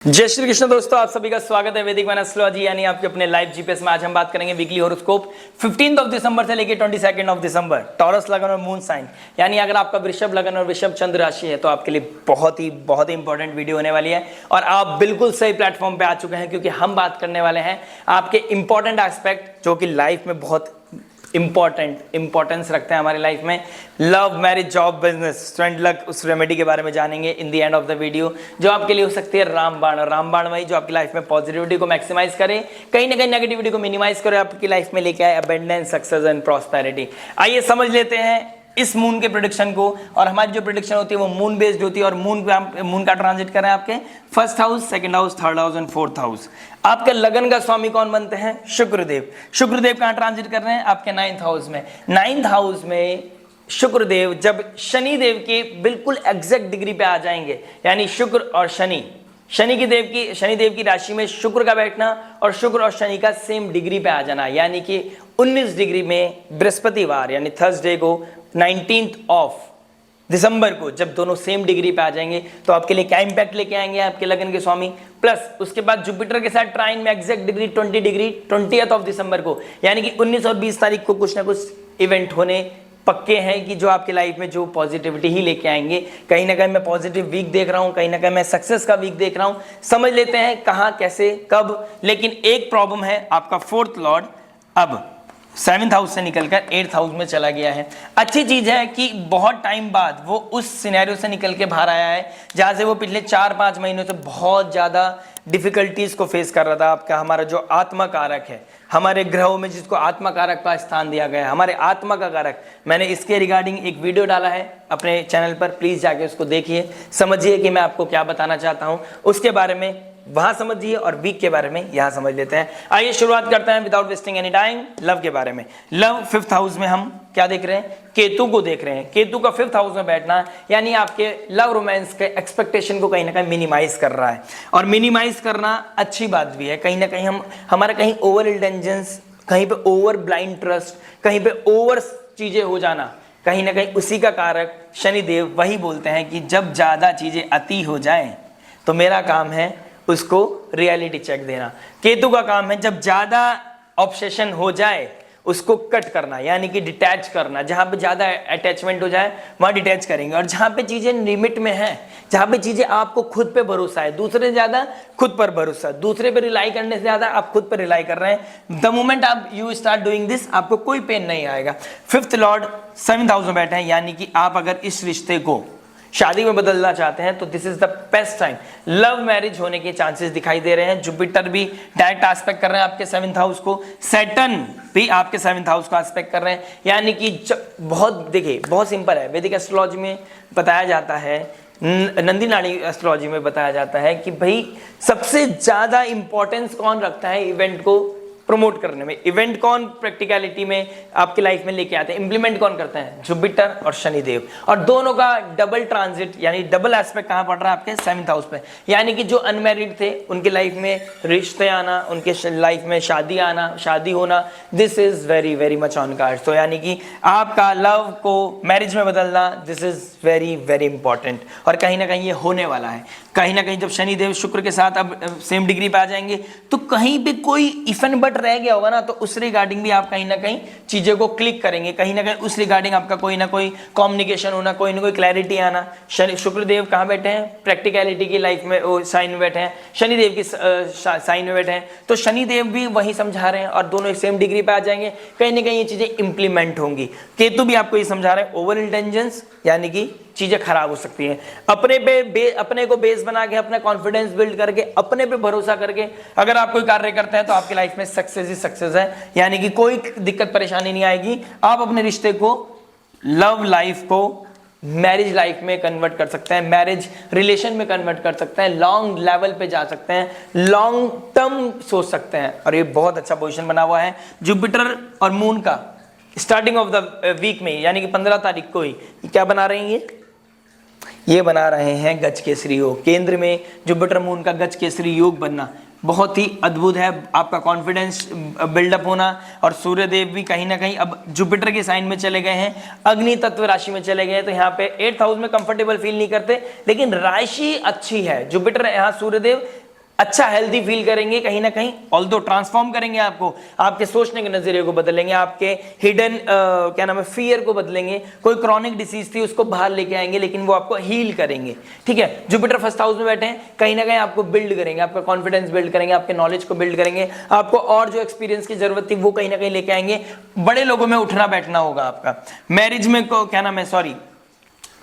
जय श्री कृष्ण दोस्तों, आप सभी का स्वागत है वैदिक मैन एस्ट्रोलॉजी यानी आपके अपने लाइव जीपीएस में। आज हम बात करेंगे वीकली हॉरोस्कोप 15 दिसंबर से लेकर 22 दिसंबर। टॉरस लगन और मून साइन यानी अगर आपका वृषभ लगन और वृषभ चंद्र राशि है तो आपके लिए बहुत ही इंपॉर्टेंट वीडियो होने वाली है और आप बिल्कुल सही प्लेटफॉर्म पे आ चुके हैं क्योंकि हम बात करने वाले हैं आपके इंपॉर्टेंट एस्पेक्ट जो कि लाइफ में बहुत इंपॉर्टेंस रखते हैं हमारी लाइफ में। Love, marriage, job, business, student luck, उस रेमेडी के बारे में जानेंगे इन the end of the video जो आपके लिए हो सकती है रामबाण वही जो आपकी लाइफ में पॉजिटिविटी को मैक्सिमाइज करे, कहीं ना कहीं नेगेटिविटी को मिनिमाइज करे, आपकी लाइफ में लेके आए अबंडेंस, सक्सेस एंड प्रॉस्पेरिटी। आइए समझ लेते हैं इस मून के प्रेडिक्शन को। और हमारी जो प्रेडिक्शन होती है वो मून बेस्ड होती है और मून का ट्रांजिट कर रहे हैं आपके first house, second house, third house and fourth house. आपके लगन का स्वामी कौन बनते हैं? शुक्रदेव। शुक्रदेव कहां ट्रांजिट कर रहे हैं? आपके 9th हाउस में। 9th हाउस में शुक्रदेव जब शनिदेव के बिल्कुल एग्जैक्ट डिग्री पे आ जाएंगे यानी शुक्र और शनिदेव की राशि में शुक्र का बैठना और शुक्र और शनि का सेम डिग्री पे आ जाना यानी कि 19 डिग्री में बृहस्पतिवार यानी थर्सडे को 19 दिसंबर को जब दोनों सेम डिग्री पे आ जाएंगे तो आपके लिए क्या इंपैक्ट लेके आएंगे आपके लगन के स्वामी। प्लस उसके बाद जुपिटर के साथ ट्राइन में एग्जैक्ट डिग्री 20 डिग्री 20th दिसंबर को यानी कि 19 और 20 तारीख को कुछ ना कुछ इवेंट होने पक्के हैं कि जो आपकी लाइफ में जो पॉजिटिविटी ही लेके आएंगे। कहीं ना कहीं मैं पॉजिटिव वीक देख रहा हूं, कहीं ना कहीं मैं सक्सेस का वीक देख रहा हूं। समझ लेते हैं कहां, कैसे, कब। लेकिन एक प्रॉब्लम है, आपका 4th लॉर्ड अब 7th हाउस से निकलकर 8th हाउस में चला गया है। अच्छी चीज है कि बहुत टाइम बाद वो उस सिनेरियो से निकल के बाहर आया है जहां से वो पिछले 4-5 महीनों से बहुत ज्यादा डिफिकल्टीज को फेस कर रहा था। आपका हमारा जो आत्मा कारक है, हमारे ग्रहों में जिसको आत्मा कारक का स्थान दिया गया है, हमारे आत्मा का कारक, मैंने इसके रिगार्डिंग एक वीडियो डाला है अपने चैनल पर, प्लीज जाके उसको देखिए, समझिए कि मैं आपको क्या बताना चाहता हूं उसके बारे में वहां समझिए और वीक के बारे में यहां समझ लेते हैं। आइए शुरुआत करते हैं without wasting any time love के बारे में। लव 5th हाउस में हम क्या देख रहे हैं? केतु को देख रहे हैं। केतु का 5th हाउस में बैठना यानी आपके लव रोमांस के एक्सपेक्टेशन को कहीं ना कहीं मिनिमाइज कर रहा है और मिनिमाइज करना अच्छी बात भी है। कहीं ना कहीं हमारा कहीं ओवर इंटेलिजेंस, कहीं पे ओवर ब्लाइंड ट्रस्ट, कहीं पे ओवर चीजें हो जाना, कहीं ना कहीं उसी का कारक शनिदेव वही बोलते हैं कि जब ज्यादा चीजें अति हो जाए तो मेरा काम है उसको रियलिटी चेक देना। केतु का काम है जब ज्यादा ऑब्सेशन हो जाए उसको कट करना यानी कि डिटैच करना। जहां पे ज्यादा अटैचमेंट हो जाए वहां डिटैच करेंगे और जहां पे चीजें लिमिट में हैं, जहां पे चीजें आपको खुद पे भरोसा है, दूसरे से ज्यादा खुद पर भरोसा, दूसरे पे रिलाई करने से ज्यादा आप खुद पर रिलाई कर रहे हैं, द मोमेंट आप यू स्टार्ट डूइंग दिस आपको कोई पेन नहीं आएगा। 5th लॉर्ड 7th हाउस में बैठे हैं यानी कि आप अगर इस रिश्ते को शादी में बदलना चाहते हैं तो this is the best time. Love marriage होने के चांसेस दिखाई दे रहे हैं। जुपिटर भी डायरेक्ट एस्पेक्ट कर रहे हैं आपके 7th हाउस को, सैटर्न भी आपके 7th हाउस को एस्पेक्ट कर रहे हैं यानी कि बहुत सिंपल है। वैदिक एस्ट्रोलॉजी में बताया जाता है, नंदी नाड़ी एस्ट्रोलॉजी में बताया जाता है कि भाई सबसे ज्यादा इंपॉर्टेंस कौन रखता है इवेंट को प्रमोट करने में, इवेंट कौन प्रैक्टिकलिटी में आपकी लाइफ में लेके आते हैं, इंप्लीमेंट कौन करते हैं? जुपिटर और शनिदेव। और दोनों का डबल ट्रांजिट यानी डबल एस्पेक्ट कहां पड़ रहा है? आपके 7th हाउस पे यानी कि जो अनमैरिड थे उनके लाइफ में रिश्ते आना, उनके लाइफ में शादी होना, this is very much on card. तो यानी कि आपका लव को मैरिज में बदलना, दिस इज वेरी इंपॉर्टेंट और कहीं ना कहीं ये होने वाला है। कहीं ना कहीं जब शनिदेव शुक्र के साथ अब सेम डिग्री पे आ जाएंगे तो कहीं पे कोई इफ एंड बट रह गया होगा ना तो उस रिगार्डिंग भी आप कहीं ना कहीं चीजें को क्लिक करेंगे, कहीं ना कहीं उस रिगार्डिंग आपका कोई ना कोई कम्युनिकेशन होना, कोई ना कोई क्लैरिटी आना। शुक्रदेव कहाँ बैठे हैं? प्रैक्टिकलिटी की लाइफ में वो साइन में बैठे हैं, शनिदेव की साइन में बैठे हैं तो शनिदेव भी वही समझा रहे हैं और दोनों सेम डिग्री पे आ जाएंगे, कहीं ना कहीं ये चीजें इंप्लीमेंट होंगी। केतु भी आपको ये समझा रहे हैं ओवर इंटेलिजेंस यानी कि चीजें खराब हो सकती हैं। अपने को बेस बना के, अपना कॉन्फिडेंस बिल्ड करके, अपने पे भरोसा करके अगर आप कोई कार्य करते हैं तो आपकी लाइफ में सक्सेस ही सक्सेस है यानी कि कोई दिक्कत परेशानी नहीं आएगी। आप अपने रिश्ते को, लव लाइफ को मैरिज लाइफ में कन्वर्ट कर सकते हैं, मैरिज रिलेशन में कन्वर्ट कर सकते हैं, लॉन्ग लेवल पे जा सकते हैं, लॉन्ग टर्म सोच सकते हैं और ये बहुत अच्छा पोजीशन बना हुआ है। जुपिटर और मून का स्टार्टिंग ऑफ द वीक में यानी कि 15 तारीख को ही क्या बना रहे हैं? ये बना रहे हैं गज केसरी योग। केंद्र में जुपिटर मून का गज केसरी योग बनना बहुत ही अद्भुत है। आपका कॉन्फिडेंस बिल्डअप होना और सूर्यदेव भी कहीं ना कहीं अब जुपिटर के साइन में चले गए हैं, अग्नि तत्व राशि में चले गए हैं, तो यहाँ पे 8th हाउस में कंफर्टेबल फील नहीं करते, लेकिन राशि अच्छी है। जुपिटर यहाँ सूर्यदेव अच्छा हेल्दी फील करेंगे कहीं ना कहीं, ऑल्दो ट्रांसफॉर्म करेंगे आपको, आपके सोचने के नजरिए को बदलेंगे, आपके हिडन क्या नाम है फियर को बदलेंगे। कोई क्रॉनिक डिसीज थी उसको बाहर लेके आएंगे, लेकिन वो आपको हील करेंगे। ठीक है, जुपिटर फर्स्ट हाउस में बैठे हैं, कहीं ना कहीं आपको बिल्ड करेंगे, आपका कॉन्फिडेंस बिल्ड करेंगे, आपके नॉलेज को बिल्ड करेंगे, आपको और जो एक्सपीरियंस की जरूरत थी वो कहीं ना कहीं लेके आएंगे। बड़े लोगों में उठना बैठना होगा आपका। मैरिज में क्या नाम है, सॉरी,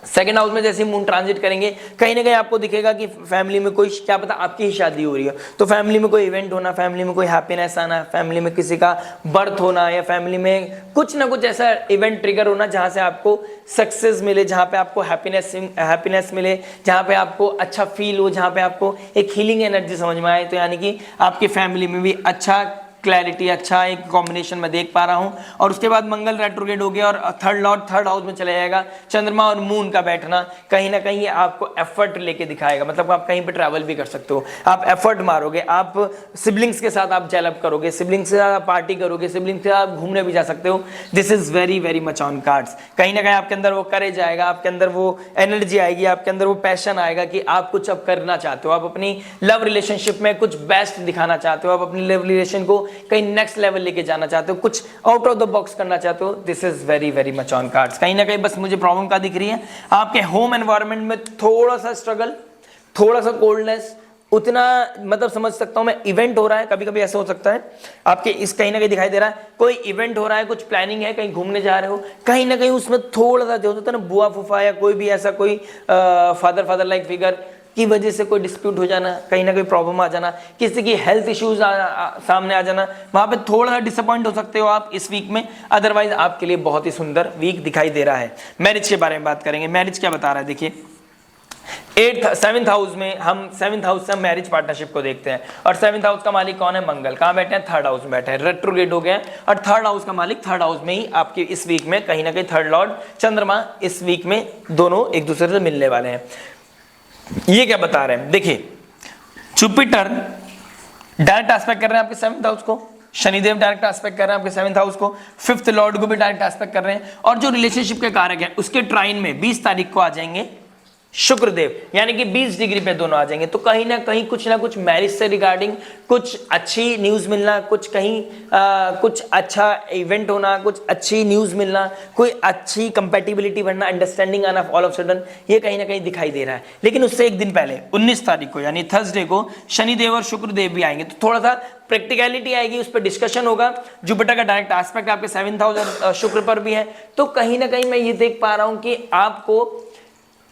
सेकेंड हाउस में जैसे मून ट्रांजिट करेंगे, कहीं ना कहीं आपको दिखेगा कि फैमिली में कोई, क्या पता आपकी ही शादी हो रही है, तो फैमिली में कोई इवेंट होना, फैमिली में कोई हैप्पीनेस आना, फैमिली में किसी का बर्थ होना, या फैमिली में कुछ ना कुछ ऐसा इवेंट ट्रिगर होना जहां से आपको सक्सेस मिले, जहां पे आपको हैप्पीनेस मिले, जहां पे आपको अच्छा फील हो, जहां पे आपको एक हीलिंग एनर्जी समझ में आए। तो यानी कि आपकी फैमिली में भी अच्छा क्लैरिटी, अच्छा एक कॉम्बिनेशन में देख पा रहा हूं। और उसके बाद मंगल रेट्रोग्रेड हो गया और थर्ड लॉर्ड थर्ड हाउस में चला जाएगा। चंद्रमा और मून का बैठना कहीं ना कहीं आपको एफर्ट लेके दिखाएगा, मतलब आप कहीं पे ट्रैवल भी कर सकते हो, आप एफर्ट मारोगे, आप सिबलिंग्स के साथ आप जेलअप करोगे, सिबलिंग्स के साथ पार्टी करोगे, सिबलिंग्स के साथ घूमने भी जा सकते हो। This is very very much on cards. कहीं ना कहीं आपके अंदर वो करेज आएगा, आपके अंदर वो एनर्जी आएगी, आपके अंदर वो पैशन आएगा कि आप कुछ अब करना चाहते हो, आप अपनी लव रिलेशनशिप में कुछ बेस्ट दिखाना चाहते हो, आप अपनी लव रिलेशन को कहीं नेक्स्ट लेवल लेके जाना चाहते हो, कुछ आउट ऑफ द बॉक्स करना चाहते हो। This is very very much on cards. कहीं ना कहीं बस मुझे प्रॉब्लम का दिख रही है, आपके होम एनवायरनमेंट में थोड़ा सा स्ट्रगल, थोड़ा सा कोल्डनेस, उतना मतलब समझ सकता हूं मैं। इवेंट हो रहा है, कभी कभी ऐसा हो सकता है आपके इस कहीं ना कहीं दिखाई दे रहा है, कोई इवेंट हो रहा है, कुछ प्लानिंग है, कहीं घूमने जा रहे हो, कहीं ना कहीं उसमें थोड़ा सा जो होता है ना, बुआ फूफा या कोई भी ऐसा कोई फादर लाइक फिगर की वजह से कोई डिस्प्यूट हो जाना, कहीं ना कहीं प्रॉब्लम आ जाना, किसी की हेल्थ इश्यूज सामने आ जाना, वहां पे थोड़ा सा डिसअपॉइंट हो सकते हो आप इस वीक में। अदरवाइज आपके लिए बहुत ही सुंदर वीक दिखाई दे रहा है। मैरिज के बारे में बात करेंगे, मैरिज क्या बता रहा है देखिए। सेवंथ हाउस में हम सेवंथ हाउस से हम मैरिज पार्टनरशिप को देखते हैं, और सेवंथ हाउस का मालिक कौन है? मंगल। कहां बैठे हैं? थर्ड हाउस में बैठे हैं, रेट्रोग्रेड हो गए, और थर्ड हाउस का मालिक थर्ड हाउस में ही आपके इस वीक में कहीं ना कहीं थर्ड लॉर्ड चंद्रमा इस वीक में दोनों एक दूसरे से मिलने वाले हैं। ये क्या बता रहे हैं देखिए, जुपिटर डायरेक्ट एस्पेक्ट कर रहे हैं आपके सेवंथ हाउस को, शनिदेव डायरेक्ट एस्पेक्ट कर रहे हैं आपके सेवंथ हाउस को, फिफ्थ लॉर्ड को भी डायरेक्ट एस्पेक्ट कर रहे हैं, और जो रिलेशनशिप के कारक है उसके ट्राइन में 20 तारीख को आ जाएंगे शुक्रदेव, यानी कि 20 डिग्री पे दोनों आ जाएंगे। तो कहीं ना कहीं कुछ ना कुछ मैरिज से रिगार्डिंग कुछ अच्छी न्यूज मिलना, कुछ कहीं कुछ अच्छा इवेंट होना, कुछ अच्छी न्यूज मिलना, कोई अच्छी कंपैटिबिलिटी बनना, अंडरस्टैंडिंग आना ऑल ऑफ सडन, ये कहीं ना कहीं दिखाई दे रहा है। लेकिन उससे एक दिन पहले 19 तारीख को यानी थर्सडे को शनिदेव और शुक्रदेव भी आएंगे, तो थोड़ा सा प्रैक्टिकलिटी आएगी, उस पर डिस्कशन होगा। जुपिटर का डायरेक्ट एस्पेक्ट आपके सेवंथ हाउस और शुक्र पर भी है, तो कहीं ना कहीं मैं ये देख पा रहा हूं कि आपको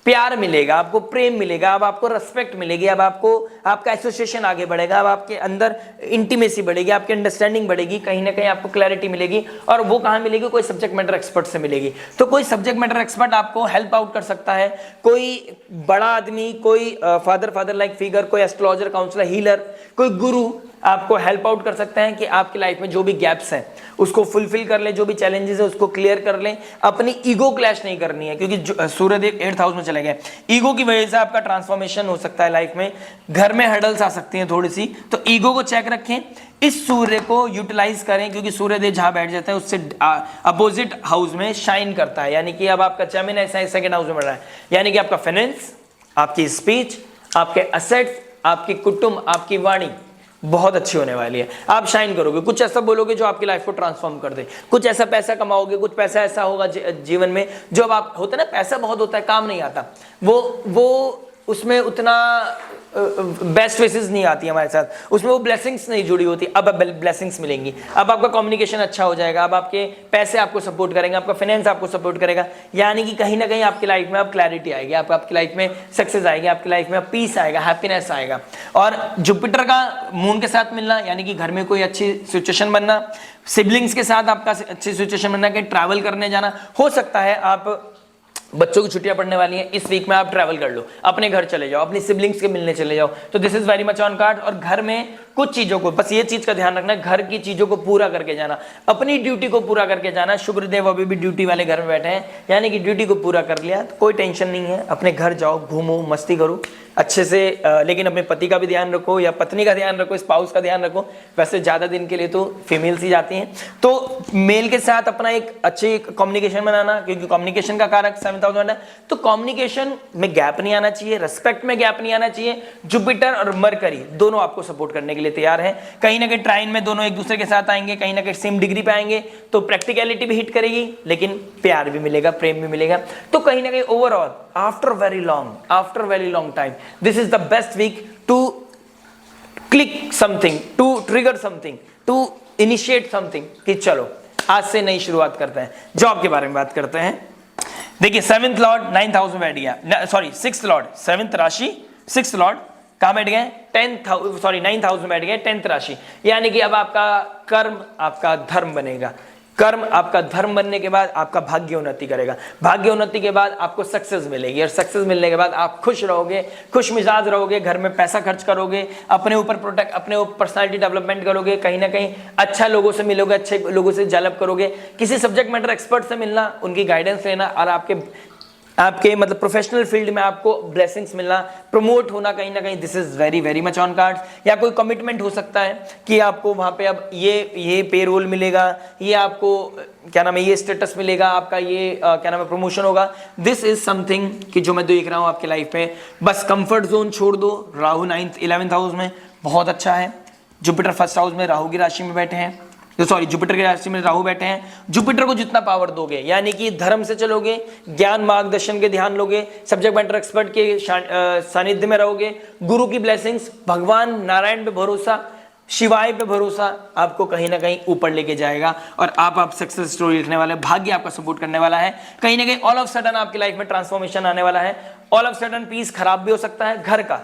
प्यार मिलेगा, आपको प्रेम मिलेगा, अब आपको रेस्पेक्ट मिलेगी, अब आपको आपका एसोसिएशन आगे बढ़ेगा, अब आपके अंदर इंटीमेसी बढ़ेगी, आपकी अंडरस्टैंडिंग बढ़ेगी, कहीं ना कहीं आपको क्लैरिटी मिलेगी। और वो कहाँ मिलेगी? कोई सब्जेक्ट मैटर एक्सपर्ट से मिलेगी। तो कोई सब्जेक्ट मैटर एक्सपर्ट आपको हेल्प आउट कर सकता है, कोई बड़ा आदमी, कोई फादर लाइक फिगर, कोई एस्ट्रोलॉजर, काउंसलर, हीलर, कोई गुरु आपको हेल्प आउट कर सकते हैं कि आपकी लाइफ में जो भी गैप्स हैं उसको फुलफिल कर ले, जो भी चैलेंजेस है उसको क्लियर कर ले। अपनी ईगो क्लैश नहीं करनी है, क्योंकि सूर्यदेव 8th हाउस में चले गए, ईगो की वजह से आपका ट्रांसफॉर्मेशन हो सकता है लाइफ में, घर में हर्डल्स आ सकती हैं थोड़ी सी, तो ईगो को चेक रखें, इस सूर्य को यूटिलाइज करें, क्योंकि सूर्यदेव जहां बैठ जाता है उससे अपोजिट हाउस में शाइन करता है। यानी कि अब आपका जेमिनी सेकंड हाउस में बढ़ रहा है, यानी कि आपका फाइनेंस, आपकी स्पीच, आपके असेट्स, आपकी कुटुंब, आपकी वाणी बहुत अच्छी होने वाली है। आप शाइन करोगे, कुछ ऐसा बोलोगे जो आपकी लाइफ को ट्रांसफॉर्म कर दे, कुछ ऐसा पैसा कमाओगे, कुछ पैसा ऐसा होगा जीवन में जो अब आप होता है ना, पैसा बहुत होता है काम नहीं आता, वो उसमें उतना बेस्ट फेसेस नहीं आती हमारे साथ, उसमें वो ब्लेसिंग्स नहीं जुड़ी होती। अब ब्लेसिंग्स मिलेंगी, अब आपका कम्युनिकेशन अच्छा हो जाएगा, अब आपके पैसे आपको सपोर्ट करेंगे, आपका फाइनेंस आपको सपोर्ट करेगा, यानी कि कहीं ना कहीं आपकी लाइफ में अब क्लैरिटी आएगी, आपकी लाइफ में सक्सेस आएगी, आपकी लाइफ में पीस आएगा, हैप्पीनेस आएगा। और जुपिटर का मून के साथ मिलना, यानी कि घर में कोई अच्छी सिचुएशन बनना, सिबलिंग्स के साथ आपका अच्छी सिचुएशन बनना, कि ट्रैवल करने जाना हो सकता है। आप बच्चों की छुट्टियां पड़ने वाली हैं, इस वीक में आप ट्रैवल कर लो, अपने घर चले जाओ, अपनी सिबलिंग्स के मिलने चले जाओ, तो this is very much on card. और घर में कुछ चीजों को, बस ये चीज का ध्यान रखना, घर की चीजों को पूरा करके जाना, अपनी ड्यूटी को पूरा करके जाना। शुक्रदेव अभी भी ड्यूटी वाले घर में बैठे हैं, यानी कि ड्यूटी को पूरा कर लिया तो कोई टेंशन नहीं है, अपने घर जाओ, घूमो, मस्ती करो, अच्छे से लेकिन अपने पति का भी ध्यान रखो या पत्नी का ध्यान रखो, स्पाउस का ध्यान रखो। वैसे ज़्यादा दिन के लिए तो फीमेल्स ही जाती हैं। तो मेल के साथ अपना एक अच्छी कम्युनिकेशन बनाना, क्योंकि कम्युनिकेशन का कारक 7,000 है, तो कम्युनिकेशन में गैप नहीं आना चाहिए, रेस्पेक्ट में गैप नहीं आना चाहिए। जुपिटर और मरकरी दोनों आपको सपोर्ट करने के लिए तैयार है। कहीं ना कहीं ट्राइन में दोनों एक दूसरे के साथ आएंगे, कहीं ना कहीं सेम डिग्री पे आएंगे, तो प्रैक्टिकलिटी भी हिट करेगी, लेकिन प्यार भी मिलेगा, प्रेम भी मिलेगा। तो कहीं ना कहीं overall after very long time this is the best week to click something, to trigger something, to initiate something, कि चलो आज से नई शुरुआत करते हैं। जॉब के बारे में बात करते हैं। देखिए 7th लॉर्ड 9th हाउस में बैठ गया, सॉरी 6th लॉर्ड, 7th राशि 6th लॉर्ड कहां बैठ गए, 9th हाउस में बैठ गए, 10th राशि। यानी कि अब आपका कर्म आपका धर्म बनेगा। कर्म आपका धर्म बनने के बाद आपका भाग्य उन्नति करेगा। भाग्य उन्नति के बाद आपको सक्सेस मिलेगी, और सक्सेस मिलने के बाद आप खुश रहोगे, खुश मिजाज रहोगे, घर में पैसा खर्च करोगे, अपने ऊपर प्रोटेक्ट, अपने ऊपर पर्सनालिटी डेवलपमेंट करोगे, कहीं ना कहीं अच्छा लोगों से मिलोगे, अच्छे लोगों से डेवलप करोगे। किसी सब्जेक्ट मैटर एक्सपर्ट से मिलना, उनकी गाइडेंस लेना, और आपके मतलब प्रोफेशनल फील्ड में आपको ब्लेसिंग्स मिलना, प्रमोट होना, कहीं ना कहीं this is very very much on cards. या कोई कमिटमेंट हो सकता है कि आपको वहां पे अब ये पे रोल मिलेगा, ये आपको क्या नाम है, ये स्टेटस मिलेगा, आपका ये क्या नाम है, प्रमोशन होगा। दिस इज समथिंग कि जो मैं देख रहा हूं आपके लाइफ में। बस कंफर्ट जोन छोड़ दो। राहु 11th हाउस में बहुत अच्छा है। जुपिटर 1st हाउस में राहु की राशि में बैठे हैं, सॉरी जुपिटर की राशि में राहु बैठे हैं। जुपिटर को जितना पावर दोगे, यानी कि धर्म से चलोगे, ज्ञान मार्गदर्शन के ध्यान लोगे, सब्जेक्ट मैटर एक्सपर्ट के सानिध्य में रहोगे, गुरु की ब्लेसिंग्स, भगवान नारायण पे भरोसा, शिवाय पे भरोसा आपको कहीं ना कहीं ऊपर लेके जाएगा, और आप सक्सेस स्टोरी लिखने वाले, भाग्य आपका सपोर्ट करने वाला है। कहीं ना कहीं ऑल ऑफ सडन आपकी लाइफ में ट्रांसफॉर्मेशन आने वाला है। ऑल ऑफ सडन पीस खराब भी हो सकता है घर का,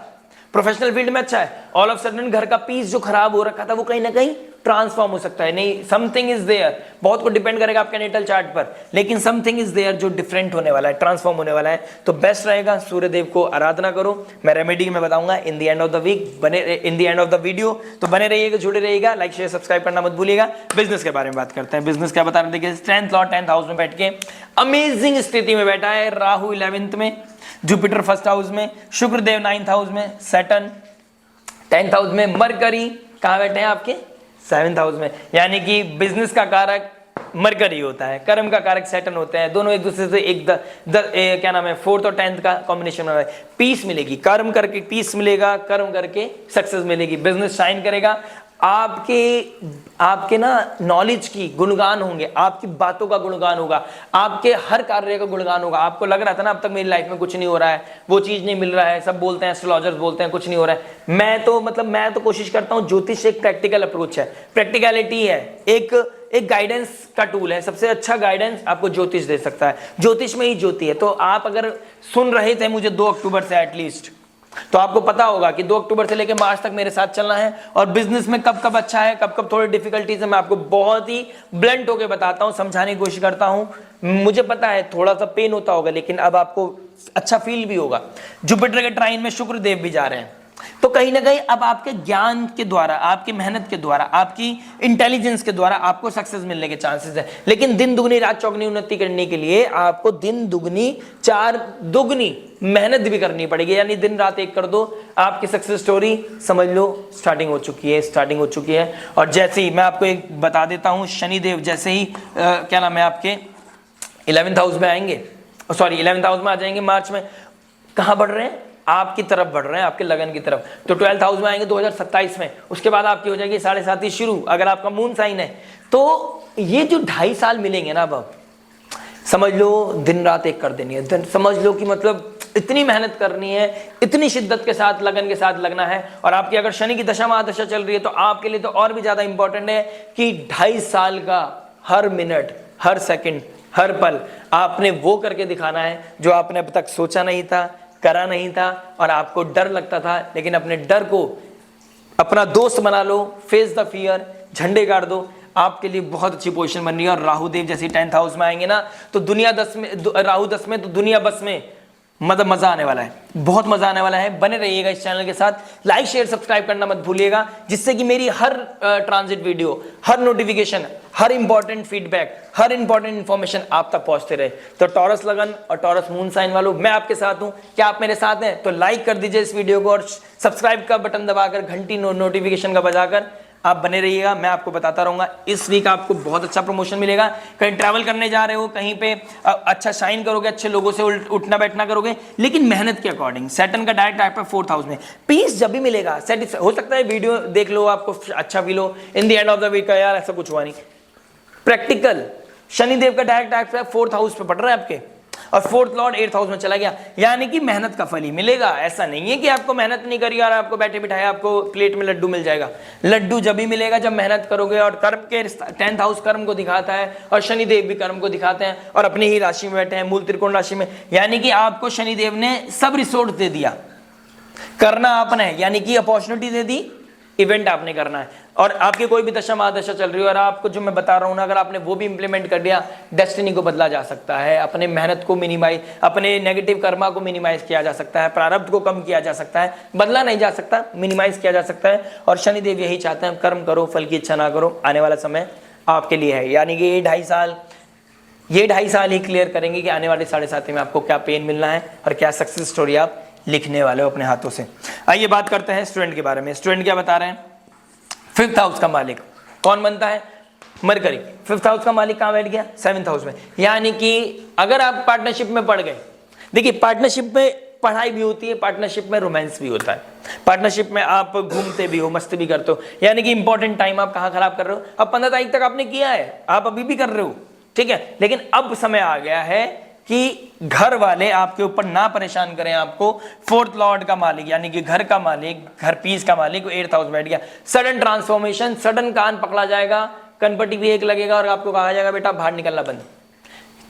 प्रोफेशनल फील्ड में अच्छा है। ऑल ऑफ सडन घर का पीस जो खराब हो रखा था वो कहीं ना कहीं ट्रांसफॉर्म हो सकता है। नहीं, समथिंग इज देयर, बहुत कुछ डिपेंड करेगा आपके नेटल चार्ट पर, लेकिन समथिंग इज देयर जो डिफरेंट होने वाला है, ट्रांसफॉर्म होने वाला है। तो बेस्ट रहेगा सूर्य देव को आराधना करो। मैं रेमेडी में बताऊंगा in the end of the week, in the end of the video. तो बने रहिएगा, जुड़े रहिएगा, लाइक शेयर सब्सक्राइब करना मत भूलिएगा। बिजनेस के बारे में बात करते हैं। बिजनेस क्या बता रहे, देखिए 10th लॉर्ड 10th हाउस में बैठ के अमेजिंग स्थिति में बैठा है। राहु 11th में, जुपिटर 1st हाउस में, शुक्रदेव 9th हाउस में, सैटर्न 10th हाउस में, मरकरी कहां बैठे हैं आपके 7th हाउस में। यानी कि बिजनेस का कारक मरकरी होता है, कर्म का कारक सैटर्न होते हैं। दोनों एक दूसरे से क्या नाम है 4th और 10th का कॉम्बिनेशन में पीस मिलेगी। कर्म करके पीस मिलेगा, कर्म करके सक्सेस मिलेगी, बिजनेस शाइन करेगा। आपके ना नॉलेज की गुणगान होंगे, आपकी बातों का गुणगान होगा, आपके हर कार्य का गुणगान होगा। आपको लग रहा था ना अब तक मेरी लाइफ में कुछ नहीं हो रहा है, वो चीज नहीं मिल रहा है, सब बोलते हैं, एस्ट्रोलॉजर्स बोलते हैं कुछ नहीं हो रहा है। मैं तो कोशिश करता हूं, ज्योतिष एक प्रैक्टिकल अप्रोच है, प्रैक्टिकलिटी है, एक गाइडेंस का टूल है। सबसे अच्छा गाइडेंस आपको ज्योतिष दे सकता है, ज्योतिष में ही ज्योति है। तो आप अगर सुन रहे थे मुझे 2 अक्टूबर से एटलीस्ट, तो आपको पता होगा कि 2 अक्टूबर से लेकर मार्च तक मेरे साथ चलना है। और बिजनेस में कब कब अच्छा है, कब कब थोड़ी डिफिकल्टीज है, मैं आपको बहुत ही ब्लंट होकर बताता हूं, समझाने की कोशिश करता हूं। मुझे पता है थोड़ा सा पेन होता होगा, लेकिन अब आपको अच्छा फील भी होगा। जुपिटर के ट्राइन में शुक्र देव भी जा रहे हैं, तो कहीं ना कहीं अब आपके ज्ञान के द्वारा, आपकी मेहनत के द्वारा, आपकी इंटेलिजेंस के द्वारा आपको सक्सेस मिलने के चांसेस है। लेकिन दिन दुगनी रात चौगनी उन्नति करने के लिए आपको दिन दुगनी चार दुगनी मेहनत भी करनी पड़ेगी। यानी दिन रात एक कर दो, आपकी सक्सेस स्टोरी समझ लो स्टार्टिंग हो चुकी है। और जैसे ही मैं आपको एक बता देता हूं, शनिदेव जैसे ही क्या नाम है आपके 11th हाउस में आएंगे, सॉरी 11th हाउस में आ जाएंगे मार्च में, कहां बढ़ रहे हैं, आपकी तरफ बढ़ रहे हैं, आपके लगन की तरफ। तो 12th हाउस में आएंगे 2027 में, उसके बाद आपकी हो जाएगी 7.5 शुरू, अगर आपका मून साइन है। तो ये जो 2.5 साल मिलेंगे ना, अब समझ लो दिन रात एक कर देनी है। समझ लो कि मतलब इतनी मेहनत करनी है, इतनी शिद्दत के साथ, लगन के साथ लगना है। और आपकी अगर शनि की दशा महादशा चल रही है, तो आपके लिए तो और भी ज्यादा इंपॉर्टेंट है कि 2.5 साल का हर मिनट, हर सेकंड, हर पल आपने वो करके दिखाना है जो आपने अब तक सोचा नहीं था, करा नहीं था, और आपको डर लगता था। लेकिन अपने डर को अपना दोस्त बना लो, फेस द फियर, झंडे गाड़ दो, आपके लिए बहुत अच्छी पोजीशन बन रही है। और राहु देव जैसे 10th हाउस में आएंगे ना, तो दुनिया 10 में, राहु 10 में तो दुनिया बस में, मतलब मजा आने वाला है, बहुत मजा आने वाला है। बने रहिएगा इस चैनल के साथ, लाइक शेयर सब्सक्राइब करना मत भूलिएगा, जिससे कि मेरी हर ट्रांजिट वीडियो, हर नोटिफिकेशन, हर इंपॉर्टेंट फीडबैक, हर इंपॉर्टेंट इंफॉर्मेशन आप तक पहुंचते रहे। तो टॉरस लगन और टॉरस मून साइन वालों, मैं आपके साथ हूं। क्या आप मेरे साथ हैं? तो लाइक कर दीजिए इस वीडियो को और सब्सक्राइब का बटन दबाकर, घंटी नोटिफिकेशन का बजाकर आप बने रहिएगा। मैं आपको बताता रहूंगा। इस वीक आपको बहुत अच्छा प्रमोशन मिलेगा। कहीं ट्रैवल करने जा रहे हो, कहीं पे अच्छा शाइन करोगे, अच्छे लोगों से उठना बैठना करोगे, लेकिन मेहनत के अकॉर्डिंग। सैटर्न का डायरेक्ट आपका 4th हाउस में, पीस जब भी मिलेगा, सेटिस्फाई हो सकता है वीडियो देख लो, आपको अच्छा फील हो, in the end of the week यार ऐसा कुछ हुआ नहीं। प्रैक्टिकल शनिदेव का डायरेक्ट आपका 4th हाउस पे पड़ रहा है आपके, और 4th लॉर्ड 8th हाउस में चला गया, यानी कि मेहनत का फल ही मिलेगा। ऐसा नहीं है कि आपको मेहनत नहीं करी और आपको बैठे बिठाए आपको प्लेट में लड्डू मिल जाएगा। लड्डू जब भी मिलेगा जब मेहनत करोगे। और कर्म के 10th हाउस कर्म को दिखाता है, और शनिदेव भी कर्म को दिखाते हैं, और अपनी ही राशि में बैठे हैं, मूल त्रिकोण राशि में, यानी कि आपको शनिदेव ने सब रिसोर्स दे दिया, करना आपने है, यानी कि अपॉर्चुनिटी दे दी, इवेंट आपने करना है। और आपकी कोई भी दशा महादशा चल रही है और आपको जो मैं बता रहा हूं ना, अगर आपने वो भी इंप्लीमेंट कर दिया, डेस्टिनी को बदला जा सकता है, अपने मेहनत को मिनिमाइज, अपने नेगेटिव कर्मा को मिनिमाइज किया जा सकता है, प्रारब्ध को कम किया जा सकता है, बदला नहीं जा सकता, मिनिमाइज किया जा सकता है। और शनिदेव यही चाहते हैं, कर्म करो, फल की इच्छा ना करो। आने वाला समय आपके लिए है, यानी कि ये 2.5 साल ही क्लियर करेंगे कि आने वाले 7.5 में आपको क्या पेन मिलना है और क्या सक्सेस स्टोरी आप लिखने वाले हो अपने हाथों से। आइए बात करते हैं स्टूडेंट के बारे में। स्टूडेंट क्या बता रहे हैं? 5th हाउस का मालिक कौन बनता है? मरकरी। 5th हाउस का मालिक कहां बैठ गया? 7th हाउस में। यानी कि अगर आप पार्टनरशिप में पड़ गए, देखिए पार्टनरशिप में पढ़ाई भी होती है, पार्टनरशिप में रोमांस भी होता है, पार्टनरशिप में आप घूमते भी हो, मस्ती भी करते हो, यानी कि इंपॉर्टेंट टाइम आप कहां खराब कर रहे हो? अब 15 तारीख तक आपने किया है, आप अभी भी कर रहे हो, ठीक है, लेकिन अब समय आ गया है कि घर वाले आपके ऊपर ना परेशान करें आपको। 4th लॉर्ड का मालिक, यानी कि घर का मालिक, घर पीस का मालिक 8th हाउस बैठ गया। सडन ट्रांसफॉर्मेशन, सडन कान पकड़ा जाएगा, कनपट्टी भी एक लगेगा और आपको कहा जाएगा बेटा बाहर निकलना बंद।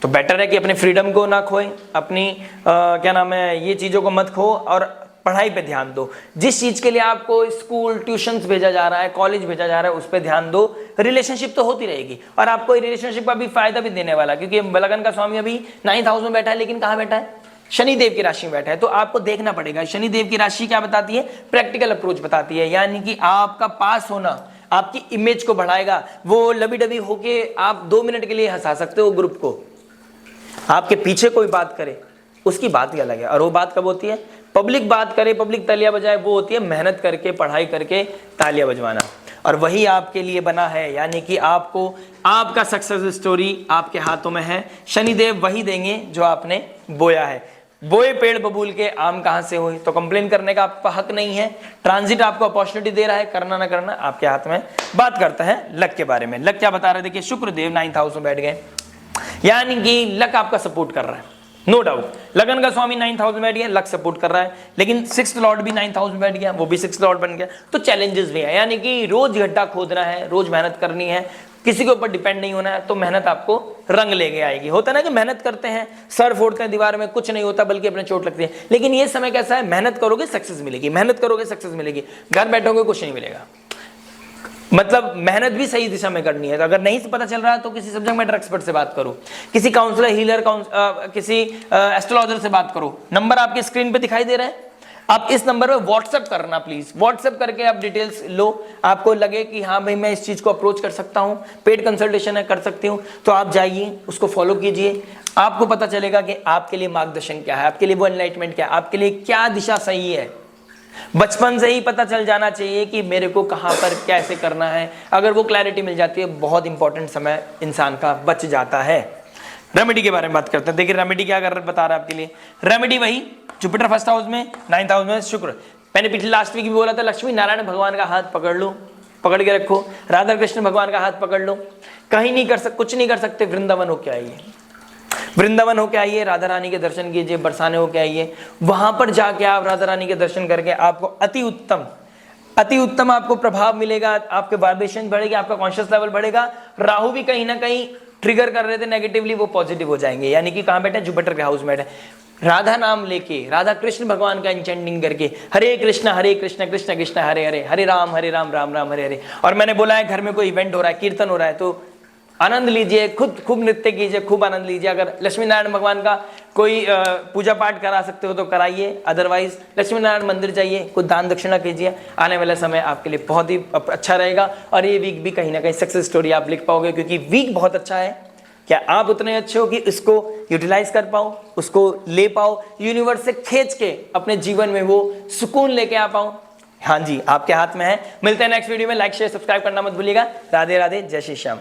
तो बेटर है कि अपने फ्रीडम को ना खोएं, अपनी क्या नाम है, ये चीजों को मत खो और पढ़ाई पे ध्यान दो। जिस चीज के लिए आपको स्कूल ट्यूशंस भेजा जा रहा है, कॉलेज भेजा जा रहा है, उस पर ध्यान दो। रिलेशनशिप तो होती रहेगी और आपको रिलेशनशिप का भी फायदा भी देने वाला, क्योंकि लगन का स्वामी अभी 9th हाउस में बैठा है, लेकिन कहां बैठा है? शनिदेव की राशि में बैठा है। तो आपको देखना पड़ेगा शनिदेव की राशि क्या बताती है? प्रैक्टिकल अप्रोच बताती है, यानी कि आपका पास होना आपकी इमेज को बढ़ाएगा। वो लबी डबी होके आप 2 मिनट के लिए हंसा सकते हो ग्रुप को, आपके पीछे कोई बात करे उसकी बात ही अलग है, और वो बात कब होती है? पब्लिक बात करे, पब्लिक तालियां बजाए, वो होती है मेहनत करके, पढ़ाई करके तालियां बजवाना। और वही आपके लिए बना है, यानी कि आपको आपका सक्सेस स्टोरी आपके हाथों में है। शनिदेव वही देंगे जो आपने बोया है। बोए पेड़ बबूल के आम कहां से हुई? तो कंप्लेन करने का आपका हक नहीं है। ट्रांजिट आपको अपॉर्चुनिटी दे रहा है, करना ना करना आपके हाथ में। बात करते हैं लक के बारे में। लक क्या बता रहे? देखिए शुक्रदेव 9th हाउस में बैठ गए, यानी कि लक आपका सपोर्ट कर रहा है, नो डाउट। लगन का स्वामी 9th हाउस में बैठ गया, लक सपोर्ट कर रहा है, लेकिन 6th लॉर्ड भी 9th हाउस में बैठ गया, वो भी 6th लॉर्ड बन गया। तो चैलेंजेस भी है, यानी कि रोज गड्ढा खोदना है, रोज मेहनत करनी है, किसी के ऊपर डिपेंड नहीं होना है। तो मेहनत आपको रंग लेके आएगी। होता है ना कि मेहनत करते हैं, सर फोड़ते हैं दीवार में, कुछ नहीं होता बल्कि अपने चोट लगती है। लेकिन ये समय कैसा है? मेहनत करोगे सक्सेस मिलेगी, मेहनत करोगे सक्सेस मिलेगी। घर बैठोगे कुछ नहीं मिलेगा। मतलब मेहनत भी सही दिशा में करनी है। तो अगर नहीं से पता चल रहा है तो किसी सब्जेक्ट मैटर एक्सपर्ट से बात करो, किसी काउंसलर, हीलर, किसी एस्ट्रोलॉजर से बात करो। नंबर आपके स्क्रीन पे दिखाई दे रहा है, आप इस नंबर पे व्हाट्सएप करना प्लीज। व्हाट्सएप करके आप डिटेल्स लो, आपको लगे कि हाँ भाई मैं इस चीज को अप्रोच कर सकता हूँ, पेड कंसल्टेशन है, कर सकती हूँ, तो आप जाइए उसको फॉलो कीजिए। आपको पता चलेगा कि आपके लिए मार्गदर्शन क्या है, आपके लिए वो एनलाइटमेंट क्या है, आपके लिए क्या दिशा सही है। बचपन से ही पता चल जाना चाहिए कि मेरे को कहां पर कैसे करना है। अगर वो क्लैरिटी मिल जाती है, बहुत इंपॉर्टेंट समय इंसान का बच जाता है। रेमेडी के बारे में बात करते हैं। देखिए रेमेडी क्या कर बता रहा है आपके लिए। रेमेडी वही, जुपिटर 1st हाउस में, 9th हाउस में शुक्र। मैंने पिछले लास्ट वीक भी बोला था, लक्ष्मी नारायण भगवान का हाथ पकड़ लो, पकड़ के रखो। राधा कृष्ण भगवान का हाथ पकड़ लो। कहीं नहीं कर सकते, कुछ नहीं कर सकते, वृंदावन होके आइए, वृंदावन होके आइए, राधा रानी के दर्शन कीजिए, बरसाने होके आइए। वहां पर जाके आप राधा रानी के दर्शन करके आपको अति उत्तम आपको प्रभाव मिलेगा, आपके वाइब्रेशन बढ़ेगा, आपका कॉन्शियस लेवल बढ़ेगा। राहु भी कहीं ना कहीं ट्रिगर कर रहे थे नेगेटिवली, वो पॉजिटिव हो जाएंगे। यानी कि कहां बैठे? जुपिटर के हाउस में बैठे। राधा नाम लेके, राधा कृष्ण भगवान का इंचेंटिंग करके, हरे कृष्ण कृष्ण कृष्ण हरे हरे, हरे राम राम राम हरे हरे। और मैंने बोला है घर में कोई इवेंट हो रहा है, कीर्तन हो रहा है, तो आनंद लीजिए, खुद खूब नृत्य कीजिए, खूब आनंद लीजिए। अगर लक्ष्मी नारायण भगवान का कोई पूजा पाठ करा सकते हो तो कराइए, अदरवाइज लक्ष्मी नारायण मंदिर जाइए, कुछ दान दक्षिणा कीजिए। आने वाला समय आपके लिए बहुत ही अच्छा रहेगा और ये वीक भी कहीं ना कहीं सक्सेस स्टोरी आप लिख पाओगे, क्योंकि वीक बहुत अच्छा है। क्या आप उतने अच्छे हो कि इसको यूटिलाइज कर पाओ, उसको ले पाओ, यूनिवर्स से खींच के अपने जीवन में वो सुकून लेके आ पाओ? हाँ जी, आपके हाथ में है। मिलते हैं नेक्स्ट वीडियो में। लाइक शेयर सब्सक्राइब करना मत भूलिएगा। राधे राधे, जय श्री श्याम।